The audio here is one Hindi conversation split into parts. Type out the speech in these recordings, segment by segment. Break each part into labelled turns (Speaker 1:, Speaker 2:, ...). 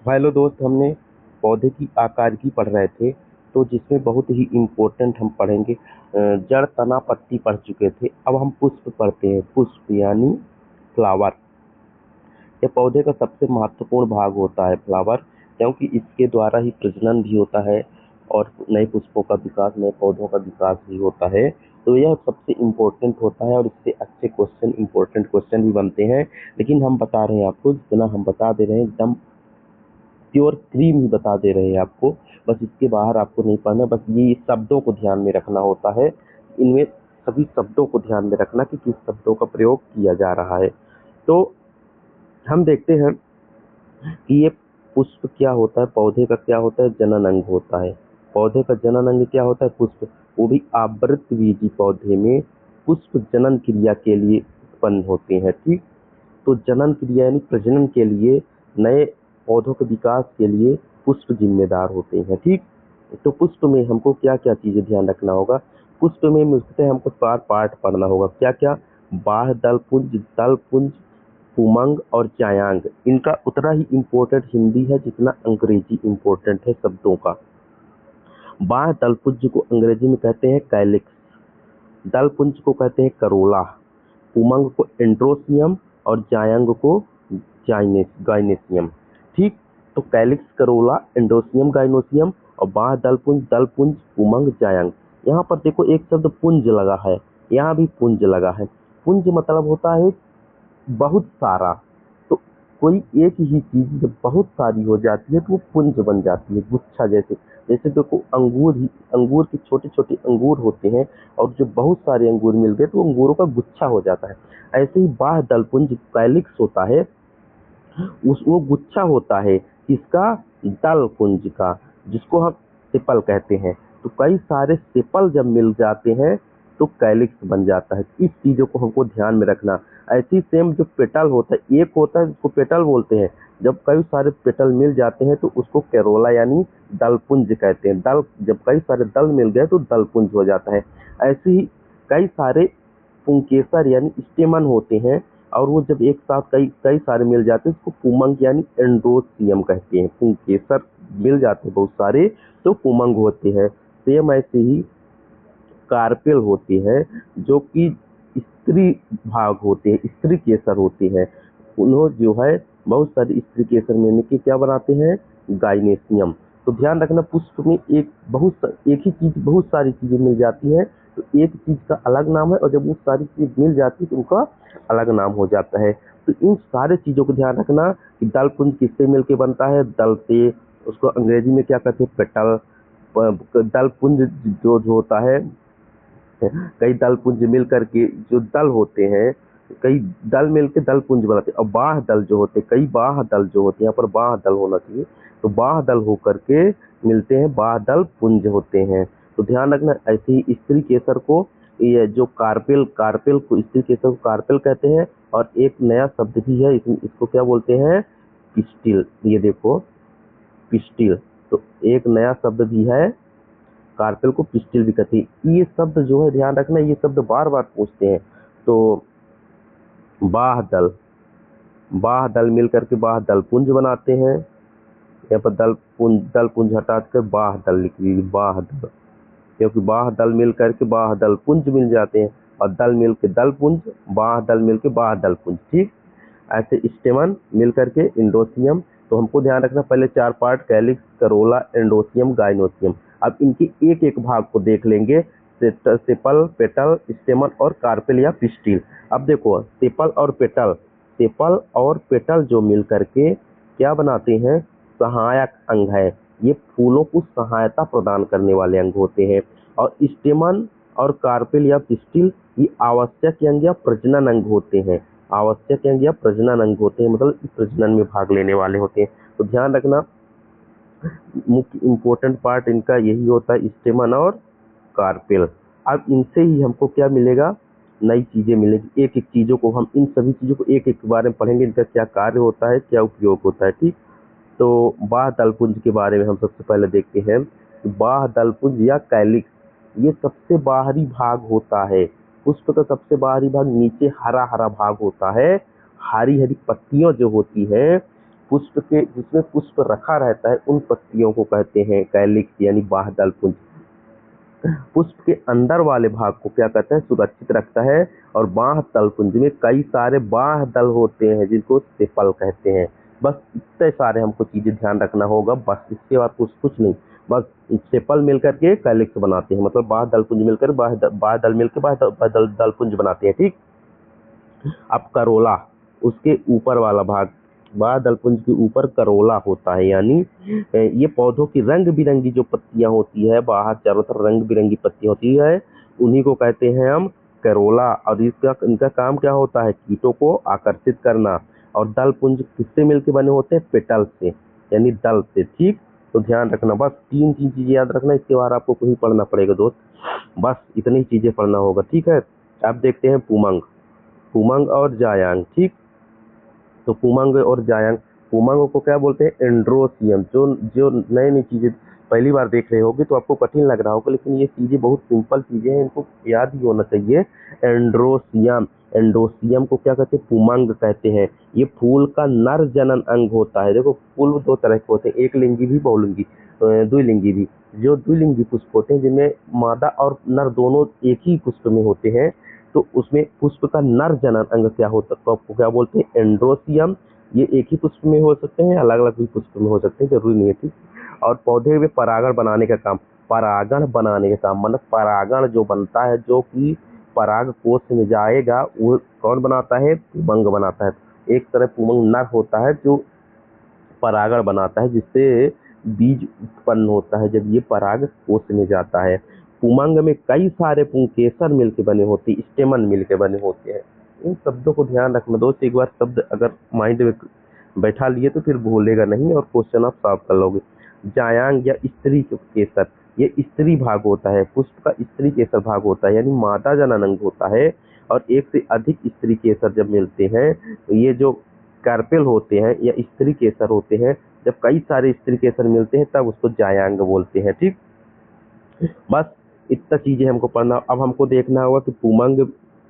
Speaker 1: हेलो दोस्त, हमने पौधे की आकार की पढ़ रहे थे। तो जिसमें बहुत ही इम्पोर्टेंट हम पढ़ेंगे, जड़ तना पत्ती पढ़ चुके थे। अब हम पुष्प पढ़ते हैं। पुष्प यानी फ्लावर। ये पौधे का सबसे महत्वपूर्ण भाग होता है फ्लावर, क्योंकि इसके द्वारा ही प्रजनन भी होता है और नए पुष्पों का विकास, नए पौधों का विकास भी होता है। तो यह सबसे इम्पोर्टेंट होता है और इससे अच्छे क्वेश्चन, इम्पोर्टेंट क्वेश्चन भी बनते हैं। लेकिन हम बता रहे हैं आपको, जितना हम बता दे रहे हैं एकदम प्योर क्रीम ही बता दे रहे हैं आपको। बस इसके बाहर आपको नहीं पढ़ना, बस ये शब्दों को ध्यान में रखना होता है। इनमें सभी शब्दों को ध्यान में रखना कि किस शब्दों का प्रयोग किया जा रहा है। तो हम देखते हैं कि ये पुष्प क्या होता है, पौधे का क्या होता है, जनन अंग होता है। पौधे का जनन अंग क्या होता है, पुष्प। वो भी आवृतबीजी पौधे में पुष्प जनन क्रिया के लिए उत्पन्न होते हैं। ठीक। तो जनन क्रिया यानी प्रजनन के लिए, नए पौधों के विकास के लिए पुष्प जिम्मेदार होते हैं। ठीक। तो पुष्प में हमको क्या क्या चीजें ध्यान रखना होगा। पुष्प में मुख्यतः हमको 4 पार्ट पढ़ना होगा। क्या क्या? बाह्य दल पुंज, दल पुंज, पुमंग और जायांग। इनका उतना ही इम्पोर्टेंट हिंदी है जितना अंग्रेजी इम्पोर्टेंट है शब्दों का। बाह्य दलपुंज को अंग्रेजी में कहते हैं कैलिक्स, दलपुंज को कहते हैं करोला, उमंग को एंड्रोसियम और जायंग को गाइनेसियम। ठीक। तो कैलिक्स, करोला, एंड्रोसियम, गाइनोसियम और बाह्य दलपुंज, दलपुंज, उमंग, जायंग। यहाँ पर देखो एक शब्द पुंज लगा है, यहाँ भी पुंज लगा है। पुंज मतलब होता है बहुत सारा। तो कोई एक ही चीज जब बहुत सारी हो जाती है तो वो पुंज बन जाती है, गुच्छा जैसे। जैसे देखो अंगूर ही, अंगूर के छोटे छोटे अंगूर होते हैं और जो बहुत सारे अंगूर मिल गए तो अंगूरों का गुच्छा हो जाता है। ऐसे ही बाह्य दलपुंज कैलिक्स होता है, उस वो गुच्छा होता है इसका, दल पुंज का, जिसको हम सेपल कहते हैं। तो कई सारे सेपल जब मिल जाते हैं तो कैलिक्स बन जाता है। इस चीजों को हमको ध्यान में रखना। ऐसी सेम जो पेटल होता है, एक होता है जिसको पेटल बोलते हैं, जब कई सारे पेटल मिल जाते हैं तो उसको कैरोला यानी दलपुंज कहते हैं। दल, जब कई सारे दल मिल गए तो दलपुंज हो जाता है। ऐसे ही कई सारे पुंकेसर यानी स्टेमन होते हैं और वो जब एक साथ कई कई सारे मिल जाते हैं उसको पुमंग यानी एंड्रोसियम कहते हैं। पुंकेसर मिल जाते हैं बहुत सारे तो पुमंग होते हैं। सेम ऐसे ही कार्पेल होती है जो कि स्त्री भाग होते हैं, स्त्री केसर होते हैं। उन्हों जो है बहुत सारे स्त्री केसर मिलने के क्या बनाते हैं, गाइनेसियम। तो ध्यान रखना, पुष्प में एक ही चीज बहुत सारी चीजें मिल जाती है तो एक चीज का अलग नाम है, और जब वो सारी चीज मिल जाती है तो उनका अलग नाम हो जाता है। तो इन सारे चीजों को ध्यान रखना कि दल पुंज किससे मिलके बनता है, दल से। उसको अंग्रेजी में क्या कहते हैं, पेटल। दल पुंज जो होता है, कई दल पुंज मिल करके जो दल होते हैं, कई दल मिलके दल पुंज बनाते हैं। और बाह्य दल जो होते हैं, कई बाह्य दल जो होते हैं, यहाँ पर बाह्य दल होना चाहिए, तो बाह्य दल होकर के मिलते हैं, बाह्य दल पुंज होते हैं। तो ध्यान रखना। ऐसे ही स्त्री केसर को, ये जो कार्पेल, कार्पेल को, स्त्री केसर को कार्पेल कहते हैं। और एक नया शब्द भी है इसको क्या बोलते हैं, पिस्टिल। ये देखो पिस्टिल। तो एक नया शब्द भी है, कार्पेल को पिस्टिल भी कहते हैं। ये शब्द जो है ध्यान रखना, ये शब्द बार बार पूछते हैं। तो बाह्य दल, बाह्य दल मिल करके बाह्य दल पुंज बनाते हैं। यहाँ पर दल पुंज हटा कर बाह्य दल लिख लीजिए, बाह्य दल। क्योंकि बाह्य दल मिल करके बाह्य दल पुंज मिल जाते हैं, और दल मिल के दल पुंज, बाह्य दल मिल के बाह्य दल पुंज। ठीक। ऐसे स्टेमन मिल करके इंडोसियम। तो हमको ध्यान रखना, पहले 4 पार्ट, कैलिक्स, करोला, एंडोसियम, गाइनोसियम। अब इनके एक एक भाग को देख लेंगे, सेपल, पेटल, स्टेमन और कार्पेल या पिस्टिल। अब देखो सेपल और पेटल, सेपल और पेटल जो मिल करके क्या बनाते हैं, सहायक अंग है। ये फूलों को सहायता प्रदान करने वाले अंग होते हैं। और स्टेमन और कार्पेल या पिस्टिल ये आवश्यक अंग या प्रजनन अंग होते हैं। आवश्यक अंग या प्रजनन अंग होते हैं, मतलब प्रजनन में भाग लेने वाले होते हैं। तो ध्यान रखना, मुख्य इम्पोर्टेंट पार्ट इनका यही होता है, स्टेमन और कार्पेल। अब इनसे ही हमको क्या मिलेगा, नई चीजें मिलेगी। एक एक चीजों को हम, इन सभी चीजों को एक एक के बारे में पढ़ेंगे, इनका क्या कार्य होता है, क्या उपयोग होता है। ठीक। तो बाह्य दलपुंज के बारे में हम सबसे पहले देखते हैं। बाह्य दलपुंज या कैलिक्स, ये सबसे बाहरी भाग होता है। पुष्प का सबसे बाहरी भाग नीचे हरा हरा भाग होता है। हरी हरी पत्तियां जो होती है पुष्प के जिसमें पुष्प रखा रहता है उन पत्तियों को कहते हैं कैलिक्स यानी बाह्यदल पुंज। पुष्प के अंदर वाले भाग को क्या कहते हैं, सुरक्षित रखता है। और बाह्यदल पुंज में कई सारे बाह्यदल होते हैं जिनको सेपल कहते हैं। बस इतने सारे हमको चीजें ध्यान रखना होगा, बस इसके बाद कुछ नहीं। बस सेपल मिलकर के कैलिक्स बनाते हैं, मतलब बाह्यदल पुंज मिलकर बाह्यदल मिलकर बाह्यदल पुंज बनाते हैं। ठीक, अब करोला, उसके ऊपर वाला भाग, बाह्यदल पुंज के ऊपर करोला होता है, यानी ये पौधों की रंग बिरंगी जो पत्तियां होती है, बाहर चारों तरफ रंग बिरंगी पत्तियां होती है, उन्हीं को कहते हैं हम करोला। और इनका काम क्या होता है, कीटों को आकर्षित करना। और दल पुंज किससे मिलकर बने होते हैं, पेटल से, यानी दल से। ठीक, तो ध्यान रखना, बस तीन चीजें याद रखना, इसके बाद आपको कुछ पढ़ना पड़ेगा दोस्त, बस इतनी चीजें पढ़ना होगा। ठीक है, अब देखते हैं पुमंग, पुमंग और जायांग। ठीक, तो पुमंग और जायांग, पुमंग को क्या बोलते हैं, एंड्रोसियम। जो जो नई नई चीजें पहली बार देख रहे होगे तो आपको कठिन लग रहा होगा, लेकिन ये चीजें बहुत सिंपल चीजें हैं, इनको याद ही होना चाहिए। एंड्रोसियम, एंड्रोसियम को क्या कहते हैं, पुमंग कहते हैं। ये फूल का नर जनन अंग होता है। देखो फूल दो तरह के होते हैं, एक लिंगी भी, बहुलिंगी, द्विलिंगी भी। जो द्विलिंगी पुष्प होते हैं जिनमें मादा और नर दोनों एक ही पुष्प में होते हैं, तो उसमें पुष्प का नर जनन अंग क्या होता है, तो आपको क्या बोलते हैं, एंड्रोसियम। ये एक ही पुष्प में हो सकते हैं, अलग अलग भी पुष्प में हो सकते हैं, जरूरी नहीं है। ठीक, और पौधे में परागण बनाने का काम, परागण बनाने का काम मतलब परागण जो बनता है, जो कि पराग कोश में जाएगा, वो कौन बनाता है, पुमंग बनाता है। एक तरह पुमंग नर होता है जो परागण बनाता है, जिससे बीज उत्पन्न होता है जब ये पराग कोश में जाता है। पुमंग में कई सारे पुंकेसर मिलके बने होते हैं, स्टेमन मिलके बने होते हैं। इन शब्दों को ध्यान रखना दोस्त, एक बार शब्द अगर माइंड में बैठा लिए तो फिर भूलेगा नहीं और क्वेश्चन आप सॉल्व कर लोगे। जायांग या स्त्री केसर, ये स्त्री भाग होता है, पुष्प का स्त्री केसर भाग होता है, यानी मादा जनन अंग होता है। और एक से अधिक स्त्री केसर जब मिलते हैं, तो ये जो कार्पेल होते हैं या स्त्री केसर होते हैं, जब कई सारे स्त्री केसर मिलते हैं तब उसको जायांग बोलते हैं। ठीक, बस इतना चीजें हमको पढ़ना। अब हमको देखना होगा कि पुमंग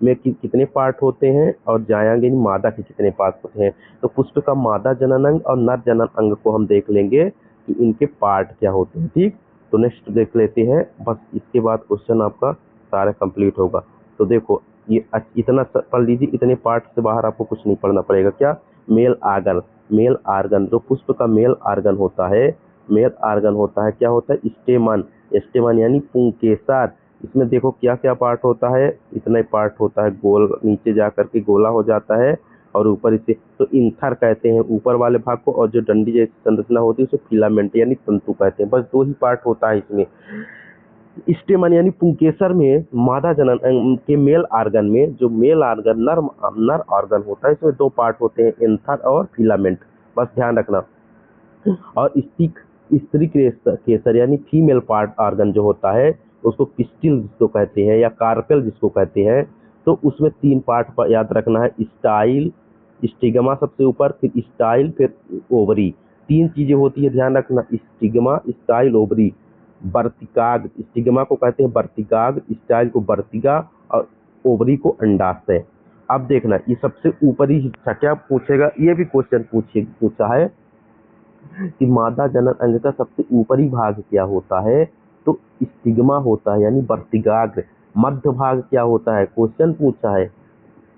Speaker 1: में कितने पार्ट होते हैं और जायांग यानी मादा के कितने पार्ट होते हैं। तो पुष्प का मादा जनन अंग और नर जनन अंग को हम देख लेंगे कि इनके पार्ट क्या होते हैं। ठीक, तो नेक्स्ट देख लेते हैं, बस इसके बाद क्वेश्चन आपका सारा कंप्लीट होगा। तो देखो ये इतना पढ़ लीजिए, इतने पार्ट से बाहर आपको कुछ नहीं पढ़ना पड़ेगा। क्या, मेल आर्गन, मेल आर्गन जो पुष्प का मेल आर्गन होता है, मेल आर्गन होता है, क्या होता है, स्टेमन, स्टेमन यानी पुंकेसर। इसमें देखो क्या क्या पार्ट होता है, इतना ही पार्ट होता है, गोल नीचे जा करके गोला हो जाता है, और ऊपर इसे तो इंथर कहते हैं ऊपर वाले भाग को, और जो डंडी जैसी संरचना होती है उसे फिलामेंट यानी तंतु कहते हैं। बस दो ही पार्ट होता है इसमें। स्टेमन यानी पुंकेसर में मादा जनन के मेल आर्गन में, जो मेल आर्गन नर ऑर्गन होता है, इसमें दो पार्ट होते हैं, एंथर और फिलामेंट, बस ध्यान रखना। और स्त्री केसर यानी फीमेल पार्ट ऑर्गन जो होता है, उसको पिस्टिल जिसको कहते हैं या कार्पेल जिसको कहते हैं, तो उसमें तीन पार्ट याद रखना है, स्टाइल, स्टिग्मा सबसे ऊपर, फिर स्टाइल, फिर ओवरी। तीन चीजें होती है, ध्यान रखना, स्टिग्मा, स्टाइल, ओवरी। वर्तिकाग, स्टिग्मा को कहते हैं वर्तिकाग, स्टाइल को वर्तिका, और ओवरी को अंडाशय। अब देखना ये सबसे ऊपरी हिस्सा क्या पूछेगा, ये भी क्वेश्चन पूछा है कि मादा जनन अंग का सबसे ऊपरी भाग क्या होता है, तो स्टिग्मा होता है यानी वर्तिकाग्र। मध्य भाग क्या होता है, क्वेश्चन पूछा है,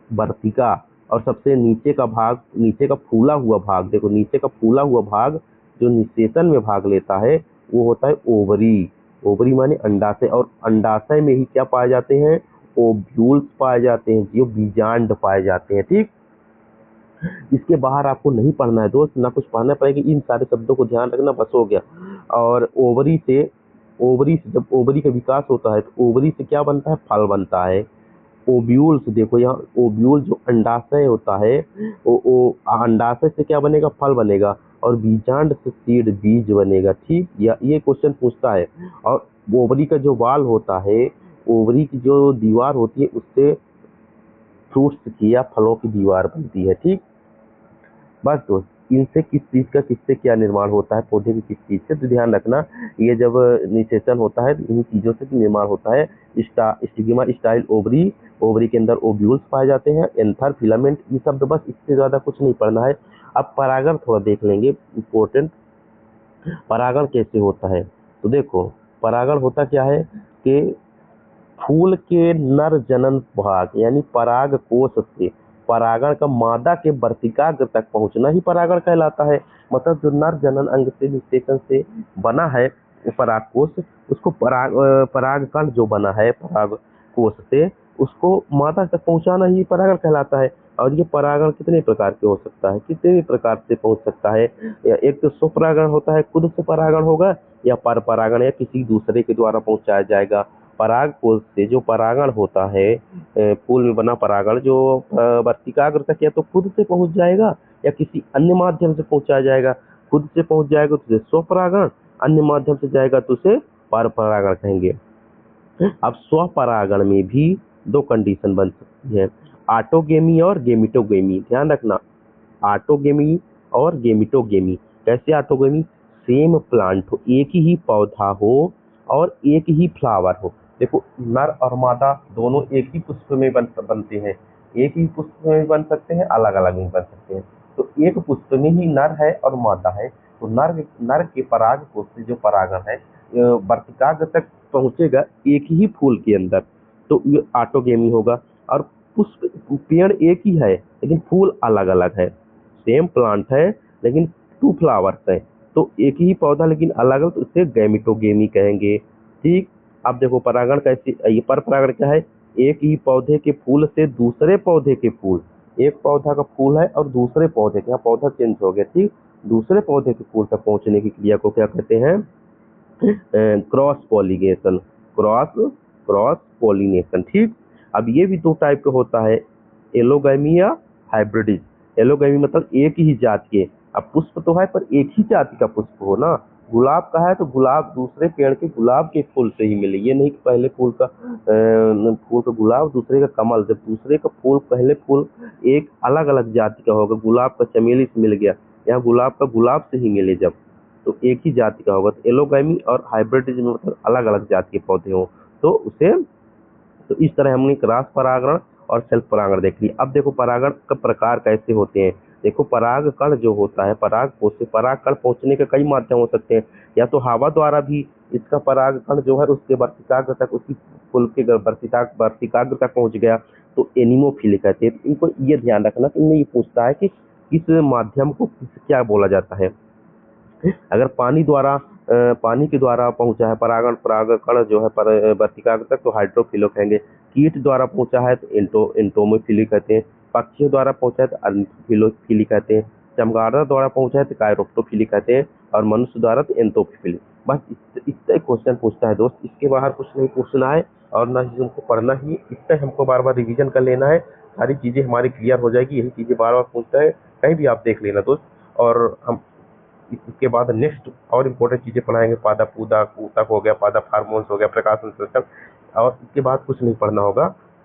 Speaker 1: वर्तिका। और सबसे नीचे का भाग, नीचे का फूला हुआ भाग, देखो नीचे का फूला हुआ भाग जो निषेचन में भाग लेता है वो होता है ओवरी। ओवरी माने अंडाशय, और अंडाशय में ही क्या पाए जाते हैं, ओव्यूल्स पाए जाते हैं, जो बीजांड पाए जाते हैं। ठीक, इसके बाहर आपको नहीं पढ़ना है दोस्त, ना कुछ पढ़ना पड़ेगा, इन सारे शब्दों को ध्यान रखना, बस हो गया। और ओवरी से जब ओवरी का विकास होता है तो ओवरी से क्या बनता है, फल बनता है। ओव्यूल्स, देखो यहाँ ओव्यूल जो अंडाशय होता है, वो अंडाशय से क्या बनेगा, फल बनेगा, और बीजांड से सीड, बीज बनेगा। ठीक, या ये क्वेश्चन पूछता है। और ओवरी का जो वाल होता है, ओवरी की जो दीवार होती है, उससे फ्रूट्स की या फलों की दीवार बनती है। ठीक, बस दोस्त इनसे किस चीज का किससे क्या निर्माण होता है, पौधे की किस चीज से, तो ध्यान रखना, ये जब निषेचन होता है तो इन चीजों से निर्माण होता है। स्टिग्मा, स्टाइल, ओवरी, ओवरी के अंदर ओव्यूल्स पाए जाते हैं, एंथर, फिलामेंट, ये शब्द, बस इससे ज्यादा कुछ नहीं पढ़ना है। अब परागण थोड़ा देख लेंगे, इम्पोर्टेंट। परागण कैसे होता है, तो देखो परागण होता क्या है कि फूल के नर जनन भाग यानी पराग कोश से परागण का मादा के वर्तिकाग्र तक पहुंचना ही परागण कहलाता है। मतलब जो नर जनन अंग से निषेचन से बना है पराग कोश, उसको पराग कण जो बना है पराग कोश से, उसको मादा तक पहुंचाना ही परागण कहलाता है। और ये परागण कितने प्रकार के हो सकता है, कितने भी प्रकार से पहुंच सकता है। या एक तो स्वपरागण होता है, खुद से परागण होगा, या पर परागण या किसी दूसरे के द्वारा पहुंचाया जाएगा। पराग कोश से जो परागण होता है, फूल में बना परागण जो वर्तिकाग्र तक या तो खुद से पहुंच जाएगा या किसी अन्य माध्यम से पहुंचाया जाएगा। खुद से पहुंच जाएगा तो उसे स्वपरागण, अन्य माध्यम से जाएगा तो उसे पर परागण कहेंगे। अब स्वपरागण में भी दो कंडीशन बन सकती है, ऑटोगेमी और गेमिटोगेमी। ध्यान रखना, ऑटोगेमी और गेमिटोगेमी। कैसे ऑटोगेमी, सेम प्लांट हो, एक ही पौधा हो और एक ही फ्लावर हो। देखो नर और मादा दोनों एक ही पुष्प में बनते हैं, एक ही पुष्प में बन सकते हैं, अलग अलग नहीं बन सकते हैं। तो एक पुष्प में ही नर है और मादा है, तो नर के पराग कोश से जो परागण है वर्तिकाग्र तक पहुंचेगा एक ही फूल के अंदर, तो ये ऑटोगेमी होगा। और पुष्प पेड़ एक ही है लेकिन फूल अलग अलग है, सेम प्लांट है लेकिन टू फ्लावर्स है, तो एक ही पौधा लेकिन अलग अलग, तो इसे गैमिटोगेमी कहेंगे। ठीक। अब देखो परागण कैसे, ये पर परागण क्या है, एक ही पौधे के फूल से दूसरे पौधे के फूल, एक पौधा का फूल है और दूसरे पौधे के, यहाँ पौधा चेंज हो गया, ठीक, दूसरे पौधे के फूल तक पहुंचने की क्रिया को क्या कहते हैं, cross pollination. Cross cross pollination. ठीक। अब ये भी दो टाइप का होता है, एलोगैमी या हाइब्रिडिज। एलोगैमी मतलब एक ही जाति के, अब पुष्प तो है पर एक ही जाति का पुष्प हो ना। गुलाब का है तो गुलाब दूसरे पेड़ के गुलाब के फूल से ही मिले, ये नहीं कि पहले फूल का गुलाब दूसरे का कमल, जब दूसरे का फूल पहले फूल एक अलग अलग जाति का होगा, गुलाब का चमेली से मिल गया, यहाँ गुलाब का गुलाब से ही मिले जब, तो एक ही जाति का होगा। तो एलोगैमी और हाइब्रिडिज्म में मतलब अलग अलग जाति के पौधे हों तो उसे, तो इस तरह हमने क्रॉस परागण और सेल्फ परागण देख लिया। अब देखो परागण का प्रकार कैसे होते हैं। देखो पराग कण जो होता है, पराग कोश से पराग कण पहुंचने के कई माध्यम हो सकते हैं, या तो हवा द्वारा भी इसका पराग कण जो है उसके वर्तिकाग्र तक, उसकी फूल के वर्तिकाग्र तक पहुंच गया तो एनिमोफिली कहते हैं। तो इनको ये ध्यान रखना कि इनमें ये पूछता है कि किस माध्यम को क्या बोला जाता है। अगर पानी के द्वारा पहुंचा है परागकण जो है वर्तिकाग्र तक तो हाइड्रोफिलो कहेंगे। कीट द्वारा पहुंचा है तो एंटोमोफिली कहते हैं। पक्षियों द्वारा पहुंचा है तो अर्निथोफिली कहते हैं। चमगादड़ द्वारा पहुंचा है तो कायरोप्टोफिली कहते हैं। और मनुष्य द्वारा तो एंथोफिली। बस इतना क्वेश्चन पूछता है दोस्त, इसके बाहर कुछ नहीं पूछना है और ना ही हमको पढ़ना ही, इतना हमको बार बार रिवीजन कर लेना है, सारी चीजें हमारी क्लियर हो जाएगी। यही चीजें बार बार पूछता है, कहीं भी आप देख लेना दोस्त। और हम इसके बाद नेक्स्ट और इम्पोर्टेंट चीजें पढ़ाएंगे, पादप ऊतक हो गया, पादप हार्मोन्स हो गया, प्रकाश संश्लेषण, और इसके बाद कुछ नहीं पढ़ना होगा।